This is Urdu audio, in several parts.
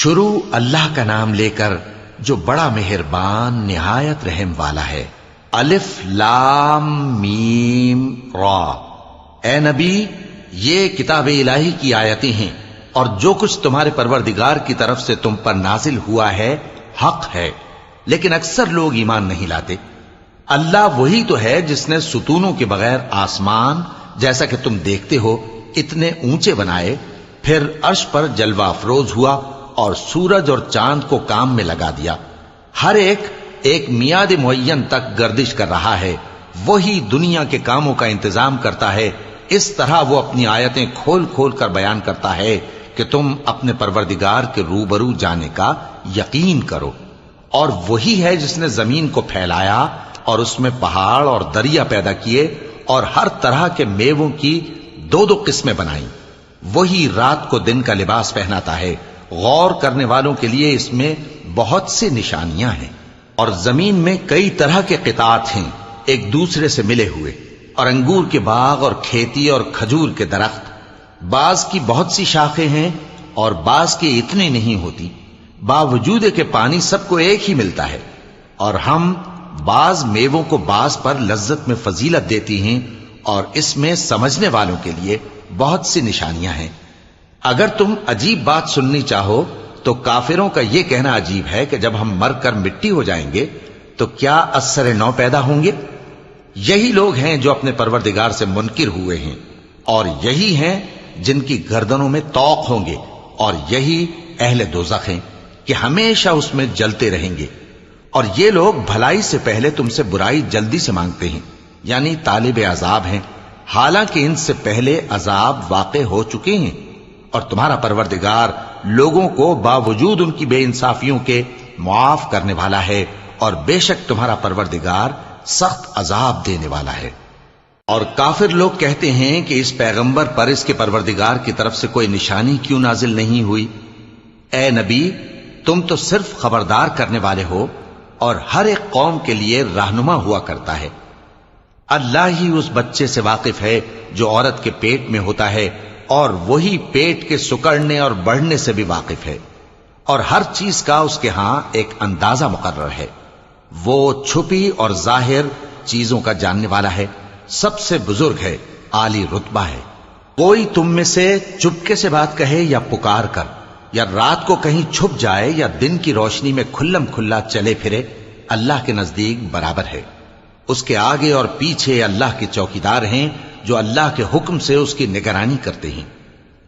شروع اللہ کا نام لے کر جو بڑا مہربان نہایت رحم والا ہے۔ الف لام میم را۔ اے نبی، یہ کتاب الہی کی آیتیں ہیں، اور جو کچھ تمہارے پروردگار کی طرف سے تم پر نازل ہوا ہے حق ہے، لیکن اکثر لوگ ایمان نہیں لاتے۔ اللہ وہی تو ہے جس نے ستونوں کے بغیر آسمان جیسا کہ تم دیکھتے ہو اتنے اونچے بنائے، پھر عرش پر جلوہ افروز ہوا اور سورج اور چاند کو کام میں لگا دیا۔ ہر ایک میعاد معین تک گردش کر رہا ہے۔ وہی دنیا کے کاموں کا انتظام کرتا ہے۔ اس طرح وہ اپنی آیتیں کھول کھول کر بیان کرتا ہے کہ تم اپنے پروردگار کے روبرو جانے کا یقین کرو۔ اور وہی ہے جس نے زمین کو پھیلایا اور اس میں پہاڑ اور دریا پیدا کیے اور ہر طرح کے میووں کی دو دو قسمیں بنائیں۔ وہی رات کو دن کا لباس پہناتا ہے۔ غور کرنے والوں کے لیے اس میں بہت سی نشانیاں ہیں۔ اور زمین میں کئی طرح کے قطعات ہیں ایک دوسرے سے ملے ہوئے، اور انگور کے باغ اور کھیتی اور کھجور کے درخت۔ بعض کی بہت سی شاخیں ہیں اور بعض کی اتنی نہیں ہوتی، باوجود کہ پانی سب کو ایک ہی ملتا ہے۔ اور ہم بعض میووں کو بعض پر لذت میں فضیلت دیتی ہیں، اور اس میں سمجھنے والوں کے لیے بہت سی نشانیاں ہیں۔ اگر تم عجیب بات سننی چاہو تو کافروں کا یہ کہنا عجیب ہے کہ جب ہم مر کر مٹی ہو جائیں گے تو کیا از سر نو پیدا ہوں گے؟ یہی لوگ ہیں جو اپنے پروردگار سے منکر ہوئے ہیں، اور یہی ہیں جن کی گردنوں میں طوق ہوں گے، اور یہی اہل دوزخ ہیں کہ ہمیشہ اس میں جلتے رہیں گے۔ اور یہ لوگ بھلائی سے پہلے تم سے برائی جلدی سے مانگتے ہیں، یعنی طالب عذاب ہیں، حالانکہ ان سے پہلے عذاب واقع ہو چکے ہیں۔ اور تمہارا پروردگار لوگوں کو باوجود ان کی بے انصافیوں کے معاف کرنے والا ہے، اور بے شک تمہارا پروردگار سخت عذاب دینے والا ہے۔ اور کافر لوگ کہتے ہیں کہ اس پیغمبر پر اس کے پروردگار کی طرف سے کوئی نشانی کیوں نازل نہیں ہوئی؟ اے نبی، تم تو صرف خبردار کرنے والے ہو، اور ہر ایک قوم کے لیے رہنما ہوا کرتا ہے۔ اللہ ہی اس بچے سے واقف ہے جو عورت کے پیٹ میں ہوتا ہے، اور وہی پیٹ کے سکڑنے اور بڑھنے سے بھی واقف ہے، اور ہر چیز کا اس کے ہاں ایک اندازہ مقرر ہے۔ وہ چھپی اور ظاہر چیزوں کا جاننے والا ہے، سب سے بزرگ ہے، عالی رتبہ ہے۔ کوئی تم میں سے چپکے سے بات کہے یا پکار کر، یا رات کو کہیں چھپ جائے یا دن کی روشنی میں کھلم کھلا چلے پھرے، اللہ کے نزدیک برابر ہے۔ اس کے آگے اور پیچھے اللہ کے چوکیدار ہیں جو اللہ کے حکم سے اس کی نگرانی کرتے ہیں۔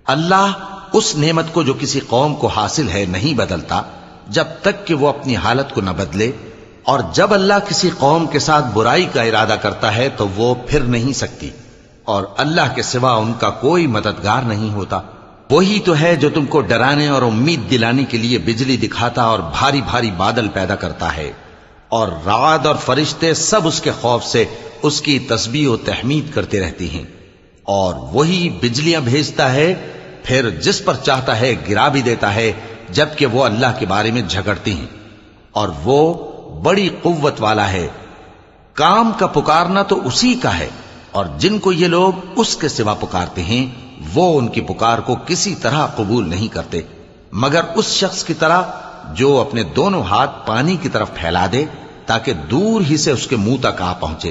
اللہ اس نعمت کو جو کسی قوم کو حاصل ہے نہیں بدلتا جب تک کہ وہ اپنی حالت کو نہ بدلے، اور جب اللہ کسی قوم کے ساتھ برائی کا ارادہ کرتا ہے تو وہ پھر نہیں سکتی، اور اللہ کے سوا ان کا کوئی مددگار نہیں ہوتا۔ وہی تو ہے جو تم کو ڈرانے اور امید دلانے کے لیے بجلی دکھاتا اور بھاری بھاری بادل پیدا کرتا ہے، اور رعد اور فرشتے سب اس کے خوف سے اس کی تسبیح و تحمید کرتے رہتی ہیں۔ اور وہی بجلیاں بھیجتا ہے، پھر جس پر چاہتا ہے گرا بھی دیتا ہے، جبکہ وہ اللہ کے بارے میں جھگڑتی ہیں، اور وہ بڑی قوت والا ہے۔ کام کا پکارنا تو اسی کا ہے، اور جن کو یہ لوگ اس کے سوا پکارتے ہیں وہ ان کی پکار کو کسی طرح قبول نہیں کرتے، مگر اس شخص کی طرح جو اپنے دونوں ہاتھ پانی کی طرف پھیلا دے تاکہ دور ہی سے اس کے منہ تک آ پہنچے،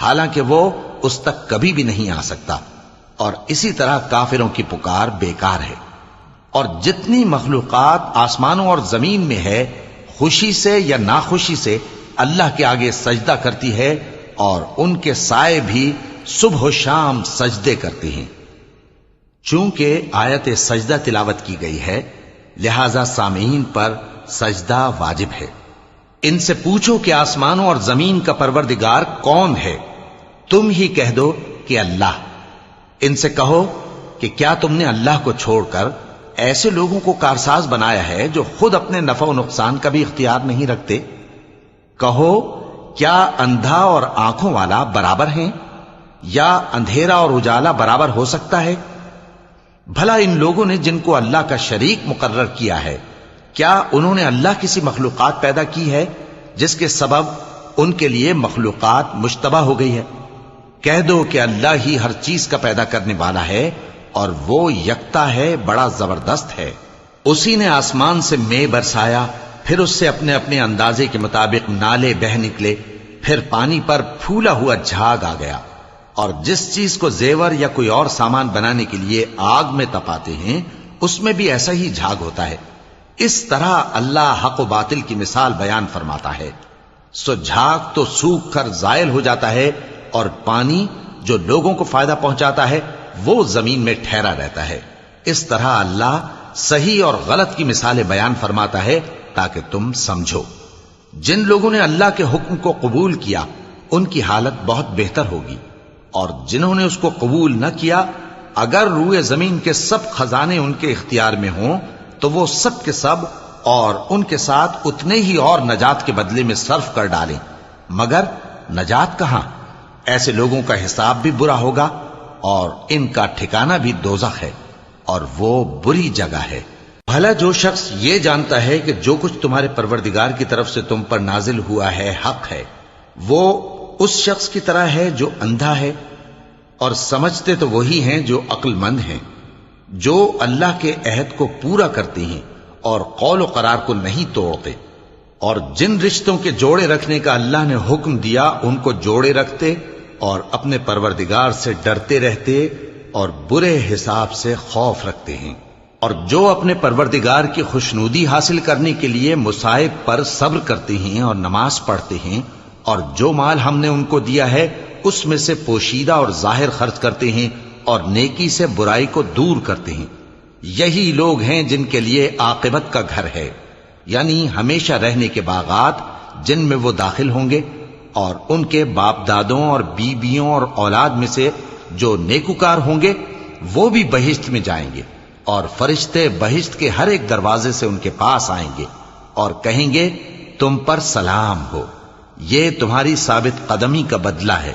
حالانکہ وہ اس تک کبھی بھی نہیں آ سکتا۔ اور اسی طرح کافروں کی پکار بیکار ہے۔ اور جتنی مخلوقات آسمانوں اور زمین میں ہے، خوشی سے یا ناخوشی سے اللہ کے آگے سجدہ کرتی ہے، اور ان کے سائے بھی صبح و شام سجدے کرتے ہیں۔ چونکہ آیت سجدہ تلاوت کی گئی ہے، لہذا سامعین پر سجدہ واجب ہے۔ ان سے پوچھو کہ آسمانوں اور زمین کا پروردگار کون ہے؟ تم ہی کہہ دو کہ اللہ۔ ان سے کہو کہ کیا تم نے اللہ کو چھوڑ کر ایسے لوگوں کو کارساز بنایا ہے جو خود اپنے نفع و نقصان کا بھی اختیار نہیں رکھتے؟ کہو کیا اندھا اور آنکھوں والا برابر ہیں، یا اندھیرا اور اجالا برابر ہو سکتا ہے؟ بھلا ان لوگوں نے جن کو اللہ کا شریک مقرر کیا ہے، کیا انہوں نے اللہ کسی مخلوقات پیدا کی ہے جس کے سبب ان کے لیے مخلوقات مشتبہ ہو گئی ہے؟ کہہ دو کہ اللہ ہی ہر چیز کا پیدا کرنے والا ہے، اور وہ یکتا ہے، بڑا زبردست ہے۔ اسی نے آسمان سے مے برسایا، پھر اس سے اپنے اپنے اندازے کے مطابق نالے بہ نکلے، پھر پانی پر پھولا ہوا جھاگ آ گیا، اور جس چیز کو زیور یا کوئی اور سامان بنانے کے لیے آگ میں تپاتے ہیں اس میں بھی ایسا ہی جھاگ ہوتا ہے۔ اس طرح اللہ حق و باطل کی مثال بیان فرماتا ہے۔ سو جھاگ تو سوکھ کر زائل ہو جاتا ہے، اور پانی جو لوگوں کو فائدہ پہنچاتا ہے وہ زمین میں ٹھہرا رہتا ہے۔ اس طرح اللہ صحیح اور غلط کی مثالیں بیان فرماتا ہے تاکہ تم سمجھو۔ جن لوگوں نے اللہ کے حکم کو قبول کیا ان کی حالت بہت بہتر ہوگی، اور جنہوں نے اس کو قبول نہ کیا، اگر روئے زمین کے سب خزانے ان کے اختیار میں ہوں تو وہ سب کے سب اور ان کے ساتھ اتنے ہی اور نجات کے بدلے میں صرف کر ڈالیں، مگر نجات کہاں؟ ایسے لوگوں کا حساب بھی برا ہوگا، اور ان کا ٹھکانہ بھی دوزخ ہے، اور وہ بری جگہ ہے۔ بھلا جو شخص یہ جانتا ہے کہ جو کچھ تمہارے پروردگار کی طرف سے تم پر نازل ہوا ہے حق ہے، وہ اس شخص کی طرح ہے جو اندھا ہے، اور سمجھتے تو وہی ہیں جو عقل مند ہیں، جو اللہ کے عہد کو پورا کرتے ہیں اور قول و قرار کو نہیں توڑتے، اور جن رشتوں کے جوڑے رکھنے کا اللہ نے حکم دیا ان کو جوڑے رکھتے، اور اپنے پروردگار سے ڈرتے رہتے اور برے حساب سے خوف رکھتے ہیں، اور جو اپنے پروردگار کی خوشنودی حاصل کرنے کے لیے مصائب پر صبر کرتے ہیں اور نماز پڑھتے ہیں، اور جو مال ہم نے ان کو دیا ہے اس میں سے پوشیدہ اور ظاہر خرچ کرتے ہیں، اور نیکی سے برائی کو دور کرتے ہیں، یہی لوگ ہیں جن کے لیے عاقبت کا گھر ہے، یعنی ہمیشہ رہنے کے باغات جن میں وہ داخل ہوں گے، اور ان کے باپ دادوں اور بیویوں اور اولاد میں سے جو نیکوکار ہوں گے وہ بھی بہشت میں جائیں گے، اور فرشتے بہشت کے ہر ایک دروازے سے ان کے پاس آئیں گے اور کہیں گے تم پر سلام ہو، یہ تمہاری ثابت قدمی کا بدلہ ہے،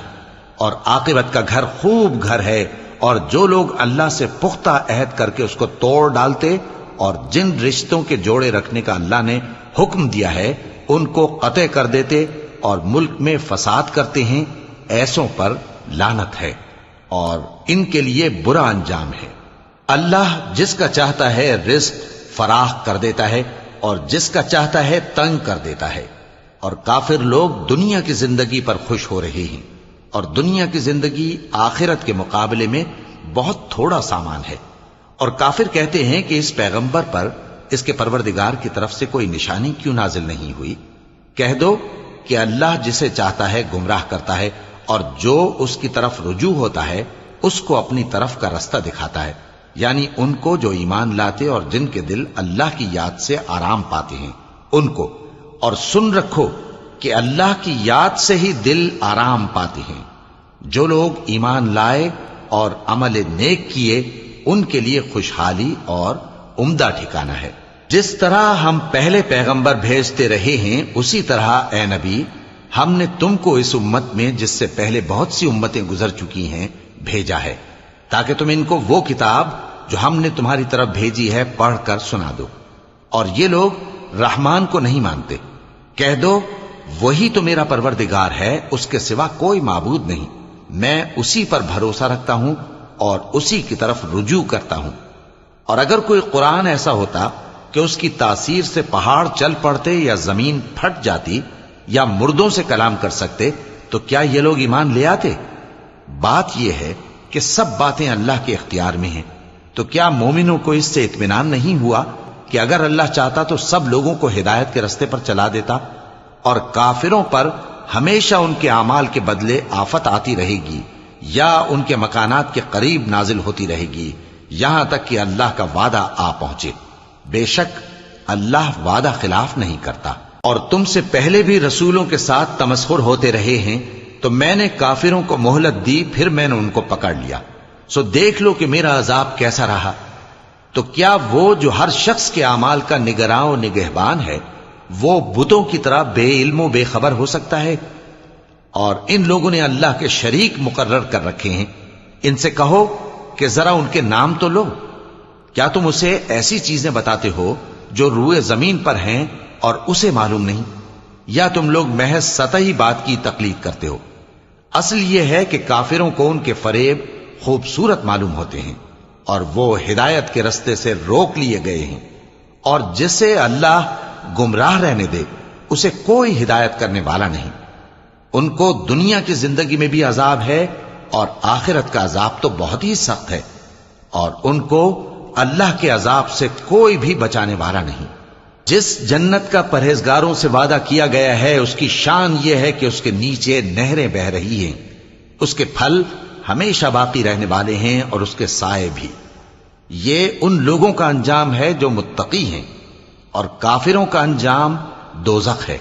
اور عاقبت کا گھر خوب گھر ہے۔ اور جو لوگ اللہ سے پختہ عہد کر کے اس کو توڑ ڈالتے اور جن رشتوں کے جوڑے رکھنے کا اللہ نے حکم دیا ہے ان کو قطع کر دیتے اور ملک میں فساد کرتے ہیں، ایسوں پر لعنت ہے اور ان کے لیے برا انجام ہے۔ اللہ جس کا چاہتا ہے رزق فراخ کر دیتا ہے اور جس کا چاہتا ہے تنگ کر دیتا ہے، اور کافر لوگ دنیا کی زندگی پر خوش ہو رہے ہیں، اور دنیا کی زندگی آخرت کے مقابلے میں بہت تھوڑا سامان ہے۔ اور کافر کہتے ہیں کہ اس پیغمبر پر اس کے پروردگار کی طرف سے کوئی نشانی کیوں نازل نہیں ہوئی؟ کہہ دو کہ اللہ جسے چاہتا ہے گمراہ کرتا ہے، اور جو اس کی طرف رجوع ہوتا ہے اس کو اپنی طرف کا رستہ دکھاتا ہے، یعنی ان کو جو ایمان لاتے اور جن کے دل اللہ کی یاد سے آرام پاتے ہیں ان کو۔ اور سن رکھو کہ اللہ کی یاد سے ہی دل آرام پاتے ہیں۔ جو لوگ ایمان لائے اور عمل نیک کیے ان کے لیے خوشحالی اور عمدہ ٹھکانہ ہے۔ جس طرح ہم پہلے پیغمبر بھیجتے رہے ہیں اسی طرح اے نبی ہم نے تم کو اس امت میں جس سے پہلے بہت سی امتیں گزر چکی ہیں بھیجا ہے، تاکہ تم ان کو وہ کتاب جو ہم نے تمہاری طرف بھیجی ہے پڑھ کر سنا دو۔ اور یہ لوگ رحمان کو نہیں مانتے۔ کہہ دو وہی تو میرا پروردگار ہے، اس کے سوا کوئی معبود نہیں، میں اسی پر بھروسہ رکھتا ہوں اور اسی کی طرف رجوع کرتا ہوں۔ اور اگر کوئی قرآن ایسا ہوتا کہ اس کی تاثیر سے پہاڑ چل پڑتے یا زمین پھٹ جاتی یا مردوں سے کلام کر سکتے تو کیا یہ لوگ ایمان لے آتے؟ بات یہ ہے کہ سب باتیں اللہ کے اختیار میں ہیں، تو کیا مومنوں کو اس سے اطمینان نہیں ہوا کہ اگر اللہ چاہتا تو سب لوگوں کو ہدایت کے رستے پر چلا دیتا؟ اور کافروں پر ہمیشہ ان کے اعمال کے بدلے آفت آتی رہے گی یا ان کے مکانات کے قریب نازل ہوتی رہے گی، یہاں تک کہ اللہ کا وعدہ آ پہنچے۔ بے شک اللہ وعدہ خلاف نہیں کرتا۔ اور تم سے پہلے بھی رسولوں کے ساتھ تمسخر ہوتے رہے ہیں، تو میں نے کافروں کو مہلت دی، پھر میں نے ان کو پکڑ لیا، سو دیکھ لو کہ میرا عذاب کیسا رہا۔ تو کیا وہ جو ہر شخص کے اعمال کا نگراں و نگہبان ہے وہ بتوں کی طرح بے علم و بے خبر ہو سکتا ہے؟ اور ان لوگوں نے اللہ کے شریک مقرر کر رکھے ہیں۔ ان سے کہو کہ ذرا ان کے نام تو لو۔ کیا تم اسے ایسی چیزیں بتاتے ہو جو روئے زمین پر ہیں اور اسے معلوم نہیں، یا تم لوگ محض سطحی بات کی تقلید کرتے ہو؟ اصل یہ ہے کہ کافروں کو ان کے فریب خوبصورت معلوم ہوتے ہیں اور وہ ہدایت کے رستے سے روک لیے گئے ہیں۔ اور جسے اللہ گمراہ رہنے دے اسے کوئی ہدایت کرنے والا نہیں۔ ان کو دنیا کی زندگی میں بھی عذاب ہے اور آخرت کا عذاب تو بہت ہی سخت ہے، اور ان کو اللہ کے عذاب سے کوئی بھی بچانے والا نہیں۔ جس جنت کا پرہیزگاروں سے وعدہ کیا گیا ہے اس کی شان یہ ہے کہ اس کے نیچے نہریں بہ رہی ہیں، اس کے پھل ہمیشہ باقی رہنے والے ہیں اور اس کے سائے بھی۔ یہ ان لوگوں کا انجام ہے جو متقی ہیں، اور کافروں کا انجام دوزخ ہے۔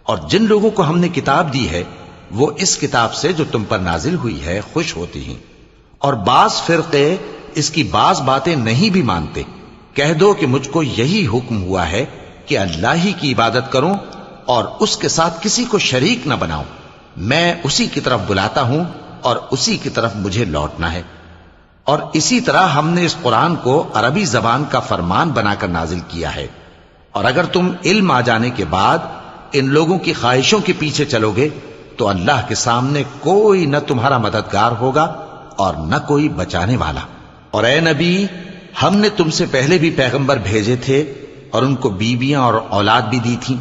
اور جن لوگوں کو ہم نے کتاب دی ہے وہ اس کتاب سے جو تم پر نازل ہوئی ہے خوش ہوتی ہیں، اور بعض فرقے اس کی بعض باتیں نہیں بھی مانتے۔ کہہ دو کہ مجھ کو یہی حکم ہوا ہے کہ اللہ ہی کی عبادت کروں اور اس کے ساتھ کسی کو شریک نہ بناؤں۔ میں اسی کی طرف بلاتا ہوں اور اسی کی طرف مجھے لوٹنا ہے۔ اور اسی طرح ہم نے اس قرآن کو عربی زبان کا فرمان بنا کر نازل کیا ہے، اور اگر تم علم آ جانے کے بعد ان لوگوں کی خواہشوں کے پیچھے چلو گے تو اللہ کے سامنے کوئی نہ تمہارا مددگار ہوگا اور نہ کوئی بچانے والا۔ اور اے نبی، ہم نے تم سے پہلے بھی پیغمبر بھیجے تھے اور ان کو بیویاں اور اولاد بھی دی تھیں،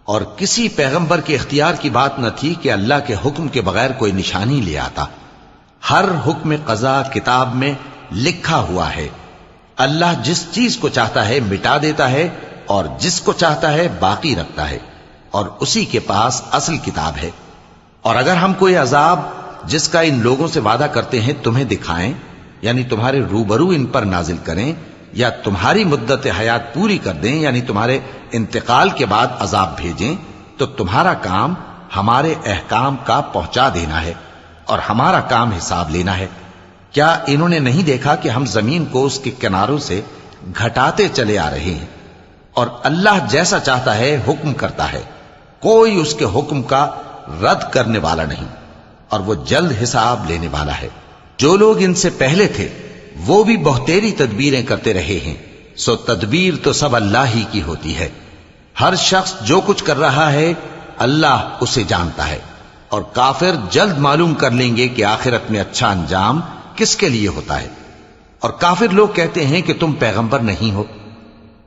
اور کسی پیغمبر کے اختیار کی بات نہ تھی کہ اللہ کے حکم کے بغیر کوئی نشانی لے آتا۔ ہر حکم قضا کتاب میں لکھا ہوا ہے۔ اللہ جس چیز کو چاہتا ہے مٹا دیتا ہے اور جس کو چاہتا ہے باقی رکھتا ہے، اور اسی کے پاس اصل کتاب ہے۔ اور اگر ہم کوئی عذاب جس کا ان لوگوں سے وعدہ کرتے ہیں تمہیں دکھائیں، یعنی تمہارے روبرو ان پر نازل کریں، یا تمہاری مدت حیات پوری کر دیں، یعنی تمہارے انتقال کے بعد عذاب بھیجیں، تو تمہارا کام ہمارے احکام کا پہنچا دینا ہے اور ہمارا کام حساب لینا ہے۔ کیا انہوں نے نہیں دیکھا کہ ہم زمین کو اس کے کناروں سے گھٹاتے چلے آ رہے ہیں؟ اور اللہ جیسا چاہتا ہے حکم کرتا ہے، کوئی اس کے حکم کا رد کرنے والا نہیں، اور وہ جلد حساب لینے والا ہے۔ جو لوگ ان سے پہلے تھے وہ بھی بہتیری تدبیریں کرتے رہے ہیں، سو تدبیر تو سب اللہ ہی کی ہوتی ہے۔ ہر شخص جو کچھ کر رہا ہے اللہ اسے جانتا ہے، اور کافر جلد معلوم کر لیں گے کہ آخرت میں اچھا انجام کس کے لیے ہوتا ہے۔ اور کافر لوگ کہتے ہیں کہ تم پیغمبر نہیں ہو۔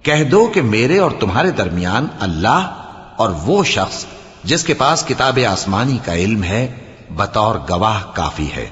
کہہ دو کہ میرے اور تمہارے درمیان اللہ اور وہ شخص جس کے پاس کتاب آسمانی کا علم ہے بطور گواہ کافی ہے۔